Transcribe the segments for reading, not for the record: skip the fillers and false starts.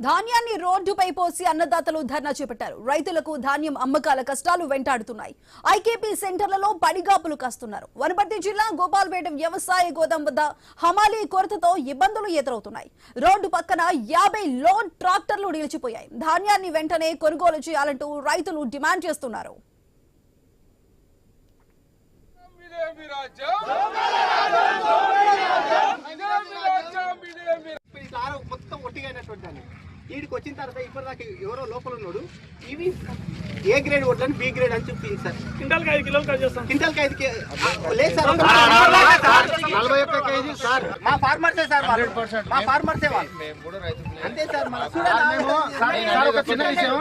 ధాన్యాన్ని రోడ్డుపై పోసి అన్నదాతలు ధర్నా చేపట్టారు. రైతులకు ధాన్యం అమ్మకాల కష్టాలు వెంటాడుతున్నాయి. ఐకేపీ సెంటర్లలో పడిగాపులు కాస్తున్నారు. వనపర్తి జిల్లా గోపాల్పేట వ్యవసాయ గోదాం వద్ద హమాలీ కొరతతో ఇబ్బందులు ఎదురవుతున్నాయి. రోడ్డు పక్కన 50 లోడ్ ట్రాక్టర్లు నిలిచిపోయాయి. ధాన్యాన్ని వెంటనే కొనుగోలు చేయాలంటూ రైతులు డిమాండ్ చేస్తున్నారు. వీడికి వచ్చిన తర్వాత ఇప్పటిదాకా ఎవరో లోపల ఉన్నాడు. ఇవి ఏ గ్రేడ్ వడ్లని బి గ్రేడ్ అని చూపించింది సార్. క్వింటాల్కి 5 కిలోలు చేస్తాం. క్వింటాల్కి 5 లేదు సార్, 41 కేజీ సార్. మా ఫార్మర్సే సార్, మా ఫార్మర్సే వాళ్ళు అంతే సార్. ఒక చిన్న విషయం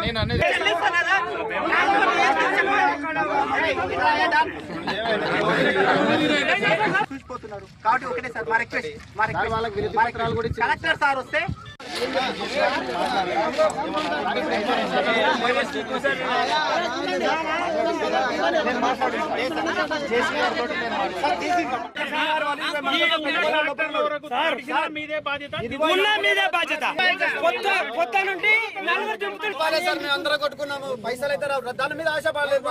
చూసిపోతున్నారు కాబట్టి ఒకటే సార్ మా రిక్వెస్ట్, కలెక్టర్ సార్ వస్తే అందరూ కొట్టుకున్నాము. పైసలు అయితే దాని మీద ఆశ పడలేదు.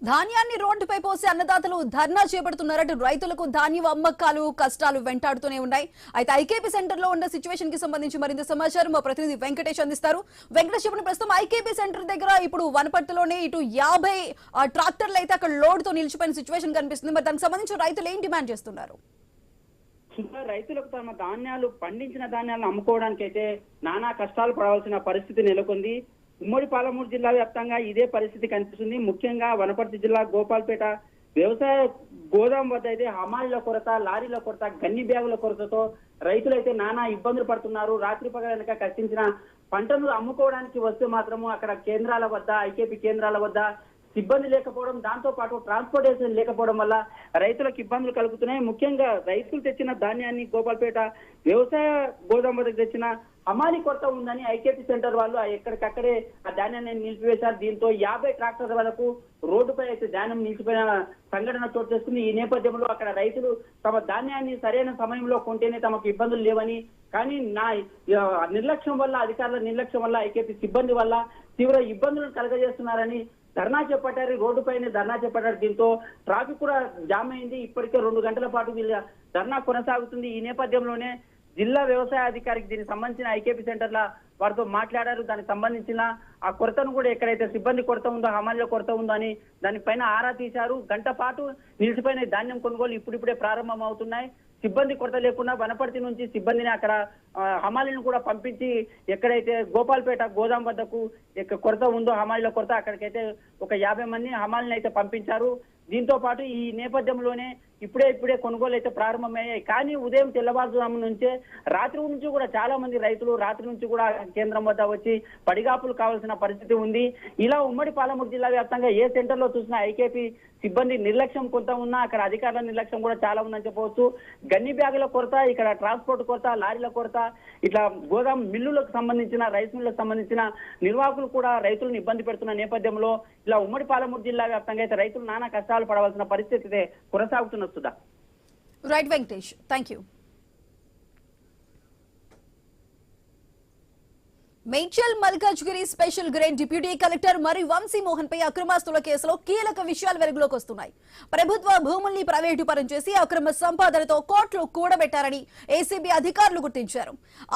ధాన్యాన్ని రోడ్డుపై పోసి అన్నదాతలు ధర్నా చేపడుతున్నారట. రైతులకు ధాన్యం అమ్మకాలు కష్టాలు వెంటాడుతూనే ఉన్నాయి. అయితే ఐకేపీ సెంటర్ లో ఉన్న సిచ్యువేషన్ కి సంబంధించి మరింత సమాచారం మా ప్రతినిధి వెంకటేష్ అందిస్తారు. వెంకటేష్ చెప్పిన ప్రస్తుతం ఐకేపీ సెంటర్ దగ్గర ఇప్పుడు వనపర్తిలోనే ఇటు 50 ట్రాక్టర్లు అయితే అక్కడ లోడ్ తో నిలిచిపోయిన సిచ్యువేషన్ కనిపిస్తుంది. మరి దానికి సంబంధించి రైతులు ఏం డిమాండ్ చేస్తున్నారు? రైతులకు తమ ధాన్యాలు పండించిన ధాన్యాలను అమ్ముకోవడానికి అయితే నానా కష్టాలు పడవలసిన పరిస్థితి నెలకొంది. ఉమ్మడి పాలమూరు జిల్లా వ్యాప్తంగా ఇదే పరిస్థితి కనిపిస్తుంది. ముఖ్యంగా వనపర్తి జిల్లా గోపాల్పేట వ్యవసాయ గోదాం వద్ద అయితే హమాలీల కొరత, లారీల కొరత, గన్ని బ్యాగుల కొరతతో రైతులైతే నానా ఇబ్బందులు పడుతున్నారు. రాత్రి పగలనక కష్టించిన పంటను అమ్ముకోవడానికి వస్తే మాత్రము అక్కడ కేంద్రాల వద్ద, ఐకేపీ కేంద్రాల వద్ద సిబ్బంది లేకపోవడం, దాంతో పాటు ట్రాన్స్పోర్టేషన్ లేకపోవడం వల్ల రైతులకు ఇబ్బందులు కలుగుతున్నాయి. ముఖ్యంగా రైతులు తెచ్చిన ధాన్యాన్ని గోపాల్పేట వ్యవసాయ గోదాం వద్దకు తెచ్చిన హమాలీ కొరత ఉందని ఐకేపీ సెంటర్ వాళ్ళు ఎక్కడికక్కడే ఆ ధాన్యాన్ని నిలిపివేశారు. దీంతో 50 ట్రాక్టర్ల వరకు రోడ్డుపై అయితే ధాన్యం నిలిచిపోయిన సంఘటన చోటు చేసుకుంది. ఈ నేపథ్యంలో అక్కడ రైతులు తమ ధాన్యాన్ని సరైన సమయంలో కొంటేనే తమకు ఇబ్బందులు లేవని, కానీ నా నిర్లక్ష్యం వల్ల, అధికారుల నిర్లక్ష్యం వల్ల, ఐకేపీ సిబ్బంది వల్ల తీవ్ర ఇబ్బందులను కలగజేస్తున్నారని ధర్నా చేపట్టారు. రోడ్డుపైనే ధర్నా చేపట్టారు. దీంతో ట్రాఫిక్ కూడా జామ్ అయింది. ఇప్పటికే 2 గంటల పాటు వీళ్ళ ధర్నా కొనసాగుతుంది. ఈ నేపథ్యంలోనే జిల్లా వ్యవసాయ అధికారికి దీనికి సంబంధించిన ఐకేపీ సెంటర్ల వారితో మాట్లాడారు. దానికి సంబంధించిన ఆ కొరతను కూడా ఎక్కడైతే సిబ్బంది కొరత ఉందో, హమాలీల కొరత ఉందో అని దానిపైన ఆరా తీశారు. గంట పాటు నిలిచిపోయిన ధాన్యం కొనుగోలు ఇప్పుడిప్పుడే ప్రారంభం అవుతున్నాయి. సిబ్బంది కొరత లేకుండా వనపర్తి నుంచి సిబ్బందిని అక్కడ హమాలీలను కూడా పంపించి ఎక్కడైతే గోపాల్పేట గోదాం వద్దకు కొరత ఉందో, హమాలీల కొరత, అక్కడికైతే ఒక 50 మంది హమాలీని అయితే పంపించారు. దీంతో పాటు ఈ నేపథ్యంలోనే ఇప్పుడే కొనుగోలు అయితే ప్రారంభమయ్యాయి. కానీ ఉదయం తెల్లవారుజాము నుంచే రాత్రి నుంచి కూడా చాలా మంది రైతులు రాత్రి నుంచి కూడా కేంద్రం వద్ద వచ్చి పడిగాపులు కావాల్సిన పరిస్థితి ఉంది. ఇలా ఉమ్మడి పాలమూరు జిల్లా వ్యాప్తంగా ఏ సెంటర్ లో చూసినా ఐకేపీ సిబ్బంది నిర్లక్ష్యం కొంత ఉన్నా అక్కడ అధికారుల నిర్లక్ష్యం కూడా చాలా ఉందని చెప్పవచ్చు. గన్ని బ్యాగుల కొరత, ఇక్కడ ట్రాన్స్పోర్ట్ కొరత, లారీల కొరత, ఇట్లా గోదాం మిల్లులకు సంబంధించిన, రైస్ మిల్లులకు సంబంధించిన నిర్వాహకులు కూడా రైతులను ఇబ్బంది పెడుతున్న నేపథ్యంలో ఇలా ఉమ్మడి పాలమూరు జిల్లా వ్యాప్తంగా అయితే రైతులు నానా కష్టాలు పడవలసిన పరిస్థితి అయితే కొనసాగుతున్న Sudha. Right Venkatesh, thank you. Medchal Malkajgiri special grade deputy collector మరి వంశీమోహన్ పై అక్రమాస్తుల కేసులో కీలక విషయాలు వెలుగులోకి వస్తున్నాయి. ప్రభుత్వ భూముల్ని ప్రైవేటు పరం చేసి అక్రమ సంపాదనతో కోట్లు కూడబెట్టారని ఏసీబీ అధికారులు గుర్తించారు.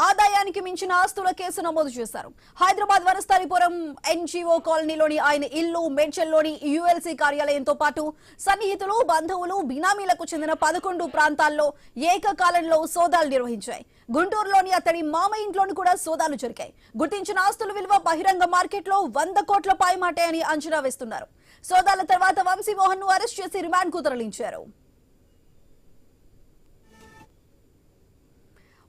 ఆదాయానికి మించిన ఆస్తుల కేసు నమోదు చేశారు. హైదరాబాద్ వనస్థలిపురం ఎన్జీఓ కాలనీలోని ఆయన ఇల్లు, మేడ్చల్లోని యుఎల్సీ కార్యాలయంతో పాటు సన్నిహితులు, బంధువులు, బినామీలకు చెందిన 11 ప్రాంతాల్లో ఏకకాలంలో సోదాలు నిర్వహించాయి. గుంటూరులోని అతడి మామ ఇంట్లోని కూడా సోదాలు జరిగాయి. గుర్తించిన ఆస్తుల విలువ బహిరంగ మార్కెట్లో 100 కోట్ల పైమాటే అని అంచనా వేస్తున్నారు. సోదాల తర్వాత వంశీమోహన్ ను అరెస్ట్ చేసి రిమాండ్ కు తరలించారు.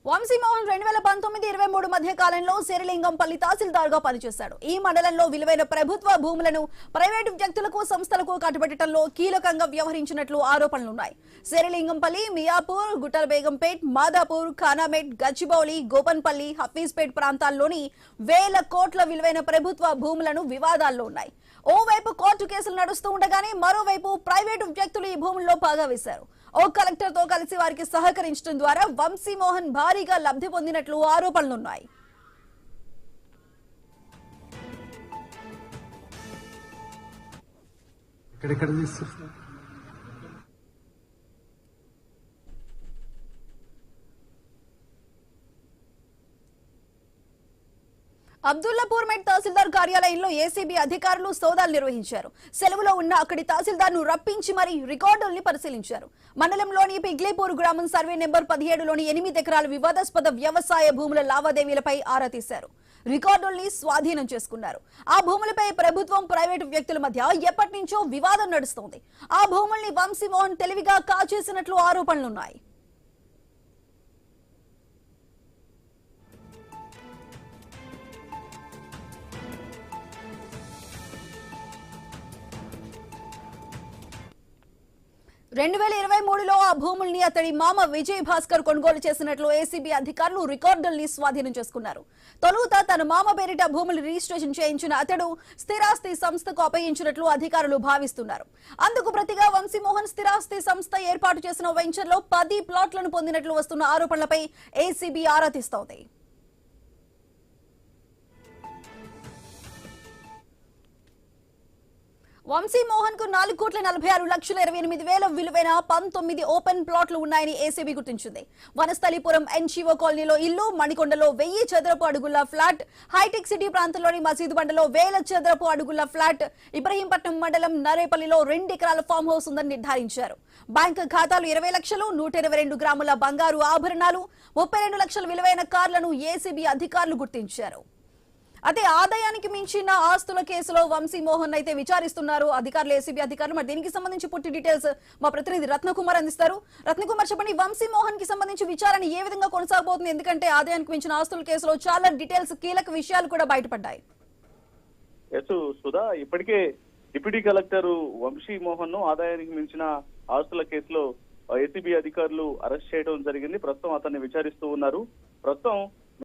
వంశీమోహన్ 2019-23 మధ్య కాలంలో శేరిలింగంపల్లి తహసీల్దార్ గా పనిచేశాడు. ఈ మండలంలో విలువైన ప్రభుత్వ భూములను ప్రైవేటు వ్యక్తులకు, సంస్థలకు కట్టబెట్టడంలో కీలకంగా వ్యవహరించినట్లు ఆరోపణలున్నాయి. శేరిలింగంపల్లి, మియాపూర్, గుట్టలబేగంపేట్, మాదాపూర్, ఖానామేట్, గచ్చిబౌలి, గోపన్పల్లి, హఫీజ్పేట్ ప్రాంతాల్లోని వేల కోట్ల విలువైన ప్రభుత్వ భూములను వివాదాల్లో ఉన్నాయి. ఓవైపు కోర్టు కేసులు నడుస్తూ ఉండగానే మరోవైపు ప్రైవేటు వ్యక్తులు ఈ భూముల్లో పాగా వేశారు. ఓ కలెక్టర్ తో కలిసి వారికి సహకరించడం ద్వారా వంశీమోహన్ భారీగా లబ్ధి పొందినట్లు ఆరోపణలున్నాయి. అబ్దుల్లాపూర్ మెట్ తహసీల్దార్ కార్యాలయంలో ఏసీబీ అధికారులు సోదాలు నిర్వహించారు. సెలవులో ఉన్న అక్కడి తహసీల్దార్ను రప్పించి మరీ రికార్డుల్ని పరిశీలించారు. మండలంలోని పిగ్లీపూర్ గ్రామం సర్వే నెంబర్ 17లోని 8 ఎకరాల వివాదాస్పద వ్యవసాయ భూముల లావాదేవీలపై ఆరా తీశారు. రికార్డుల్ని స్వాధీనం చేసుకున్నారు. ఆ భూములపై ప్రభుత్వం, ప్రైవేటు వ్యక్తుల మధ్య ఎప్పటి నుంచో వివాదం నడుస్తోంది. ఆ భూముల్ని వంశీమోహన్ తెలివిగా కాజేసినట్లు ఆరోపణలున్నాయి. రెండు 2023లో ఆ భూముల్ని అతడి మామ విజయ్ భాస్కర్ కొనుగోలు చేసినట్లు ఏసీబీ అధికారులు రికార్డుల్ని స్వాధీనం చేసుకున్నారు. తొలుత తన మామ పేరిట భూములు రిజిస్ట్రేషన్ చేయించిన అతడు స్థిరాస్తి సంస్థకు అప్పగించినట్లు అధికారులు భావిస్తున్నారు. అందుకు ప్రతిగా వంశీమోహన్ స్థిరాస్తి సంస్థ ఏర్పాటు చేసిన వెంచర్లో 10 ప్లాట్లను పొందినట్లు వస్తున్న ఆరోపణలపై ఏసీబీ ఆరా తీస్తోంది. వంశీమోహన్ కు 4,46,28,000 విలువైన 19 ఓపెన్ ప్లాట్లు ఉన్నాయని ఏసీబీ గుర్తించింది. వనస్థలిపురం ఎన్జీఓ కాలనీలో ఇల్లు, మణికొండలో 1000 చదరపు అడుగుల ఫ్లాట్, హైటెక్ సిటీ ప్రాంతంలోని మసీదు బండలో 1000 చదరపు అడుగుల ఫ్లాట్, ఇబ్రహీంపట్నం మండలం నరేపల్లిలో 2 ఎకరాల ఫామ్ హౌస్ ఉందని నిర్ధారించారు. బ్యాంకు ఖాతాలు 20 లక్షలు, 122 గ్రాముల బంగారు ఆభరణాలు, 32 లక్షల విలువైన కార్లను ఏసీబీ అధికారులు గుర్తించారు. అదే ఆదాయానికి మించిన ఆస్తుల కేసులో వంశీమోహన్ అయితే విచారిస్తున్నారు అధికారులు, ఏసీబీ అధికారులు. మరి దీనికి సంబంధించి పూర్తి డీటెయిల్స్ మా ప్రతినిధి రత్నకుమార్ అందిస్తారు. రత్నకుమార్, చెప్పండి, వంశీమోహన్ కి సంబంధించి విచారణ ఏ విధంగా కొనసాగబోతుంది? ఎందుకంటే ఆదాయానికి మించిన ఆస్తుల కేసులో చాలా డీటెయిల్స్, కీలక విషయాలు కూడా బయటపడ్డాయి. సుధా, ఇప్పటికే డిప్యూటీ కలెక్టర్ వంశీమోహన్ ను ఆదాయానికి మించిన ఆస్తుల కేసులో ఏసీబీ అధికారులు అరెస్ట్ చేయడం జరిగింది. ప్రస్తుతం అతన్ని విచారిస్తూ ఉన్నారు. ప్రస్తుతం